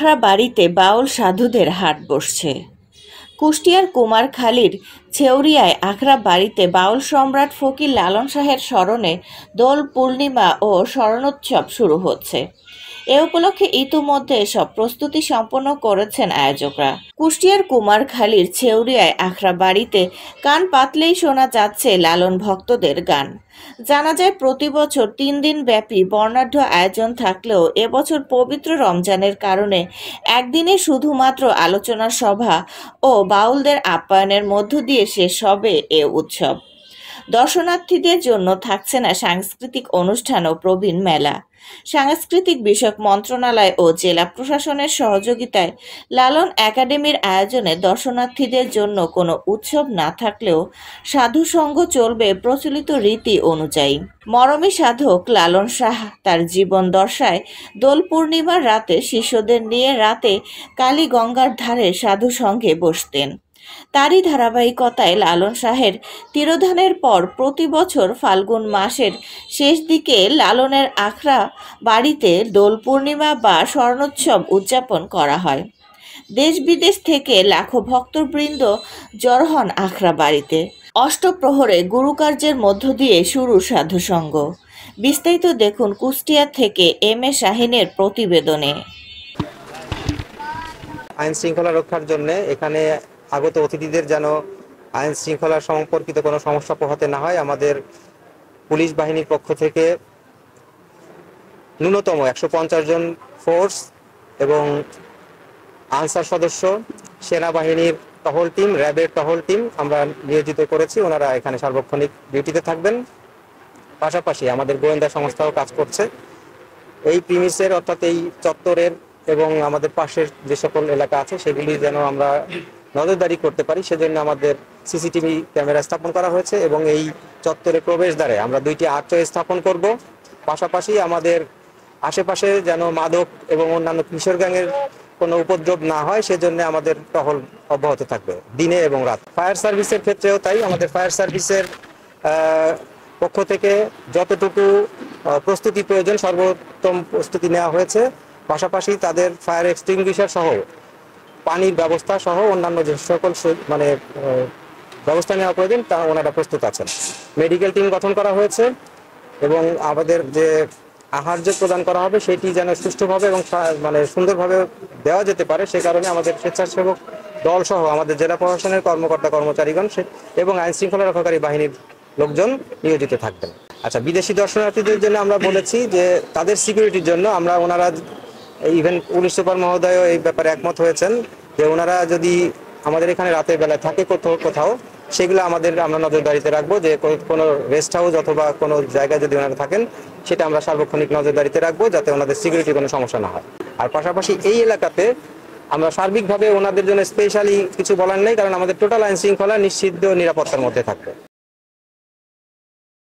আখড়া বাড়িতে বাউল সাধুদের হাট বসছে। কুষ্টিয়ার কুমারখালীর ছেউরিয়ায় আখড়া বাড়িতে বাউল সম্রাট ফকির লালন শাহের স্মরণে দোল পূর্ণিমা ও স্মরণোৎসব শুরু হচ্ছে। এ উপলক্ষে ইতিমধ্যে সব প্রস্তুতি সম্পন্ন করেছেন আয়োজকরা। কুষ্টিয়ার কুমারখালীর ছেউরিয়ায় আখড়া বাড়িতে কান পাতলেই শোনা যাচ্ছে লালন ভক্তদের গান। জানা যায় প্রতি বছর 3 দিন ব্যাপী বর্ণাঢ্য আয়োজন থাকলেও এবছর পবিত্র রমজানের কারণে একদিনে শুধুমাত্র আলোচনা সভা ও বাউলদের আপ্যায়নের মধ্য দিয়ে শেষ হবে এ উৎসব। দর্শনার্থীদের জন্য থাকছে না সাংস্কৃতিক অনুষ্ঠান ও প্রবীণ মেলা। সাংস্কৃতিক বিষয়ক মন্ত্রণালয় ও জেলা প্রশাসনের সহযোগিতায় লালন একাডেমির আয়োজনে দর্শনার্থীদের জন্য কোনো উৎসব না থাকলেও সাধু সঙ্গ চলবে প্রচলিত রীতি অনুযায়ী। মরমী সাধক লালন শাহ তার জীবন দশায় দোল পূর্ণিমার রাতে শিষ্যদের নিয়ে রাতে কালীগঙ্গার ধারে সাধু সঙ্গে বসতেন। তারই ধারাবাহিকতায় লালন শাহের তিরোধানের পর প্রতি বছর ফাল্গুন মাসের শেষ দিকে লালনের আখড়া বাড়িতে দোল পূর্ণিমা বা স্মরণোৎসব উদযাপন করা হয়। দেশ বিদেশ থেকে লাখো ভক্তবৃন্দ জড় হন আখড়া বাড়িতে। অষ্টপ্রহরে গুরুকার্যের মধ্য দিয়ে শুরু সাধুসঙ্গ। বিস্তারিত দেখুন কুষ্টিয়া থেকে এম.এ. শাহিনের প্রতিবেদনে। আইন শৃঙ্খলা রক্ষার জন্য এখানে আগত অতিথিদের যেন আইন শৃঙ্খলা সম্পর্কিত কোনো সমস্যা পোহাতে না হয়, আমাদের পুলিশ বাহিনীর পক্ষ থেকে ন্যূনতম 150 জন ফোর্স এবং আনসার সদস্য, সেনাবাহিনীর টহল টিম, র্যাবের টহল টিম আমরা নিয়োজিত করেছি। ওনারা এখানে সার্বক্ষণিক ডিউটিতে থাকবেন। পাশাপাশি আমাদের গোয়েন্দা সংস্থাও কাজ করছে। এই প্রিমিসের অর্থাৎ এই চত্বরের এবং আমাদের পাশের যে সকল এলাকা আছে সেগুলি যেন আমরা নজরদারি করতে পারি, সেজন্য আমাদের সিসিটিভি ক্যামেরা স্থাপন করা হয়েছে এবং এই চত্বরের প্রবেশদ্বারে আমরা 2টি আর্চওয়ে স্থাপন করব। পাশাপাশি আমাদের আশেপাশে যেন মাদক এবং অন্যান্য কিশোর গ্যাংয়ের কোনো উপদ্রব না হয় সেজন্য আমাদের টহল অব্যাহত থাকবে দিনে এবং রাত। ফায়ার সার্ভিসের ক্ষেত্রেও তাই, আমাদের ফায়ার সার্ভিসের পক্ষ থেকে যতটুকু প্রস্তুতি প্রয়োজন সর্বোত্তম প্রস্তুতি নেওয়া হয়েছে। পাশাপাশি তাদের ফায়ার এক্সটিংগুইশার সহ পানির ব্যবস্থা সহ অন্যান্য যে সকল ব্যবস্থা নেওয়া প্রয়োজন তা ওনারা প্রস্তুত আছেন। মেডিকেল টিম গঠন করা হয়েছে এবং আমাদের যে আহার্য প্রদান করা হবে সেটি যেন সুষ্ঠুভাবে এবং সুন্দরভাবে দেওয়া যেতে পারে, সে কারণে আমাদের স্বেচ্ছাসেবক দল সহ আমাদের জেলা প্রশাসনের কর্মকর্তা কর্মচারীগণ এবং আইন শৃঙ্খলা রক্ষাকারী বাহিনীর লোকজন নিয়োজিত থাকবেন। আচ্ছা, বিদেশি দর্শনার্থীদের জন্য আমরা বলেছি যে তাদের সিকিউরিটির জন্য ওনারা ইভেন পুলিশ সুপার মহোদয়ও এই ব্যাপারে একমত হয়েছেন যে ওনারা যদি আমাদের এখানে রাতের বেলায় থাকে কোথাও সেগুলো আমরা নজরদারিতে রাখবো, যে কোনো রেস্ট হাউস অথবা কোনো জায়গায় যদি ওনারা থাকেন সেটা আমরা সার্বক্ষণিক নজরদারিতে রাখবো যাতে ওনাদের সিকিউরিটি কোনো সমস্যা না হয়। আর পাশাপাশি এই এলাকাতে আমরা সার্বিকভাবে ওনাদের জন্য স্পেশালি কিছু বলার নেই, কারণ আমাদের টোটাল আইন শৃঙ্খলা নিশ্চিত নিরাপত্তার মধ্যে থাকবে।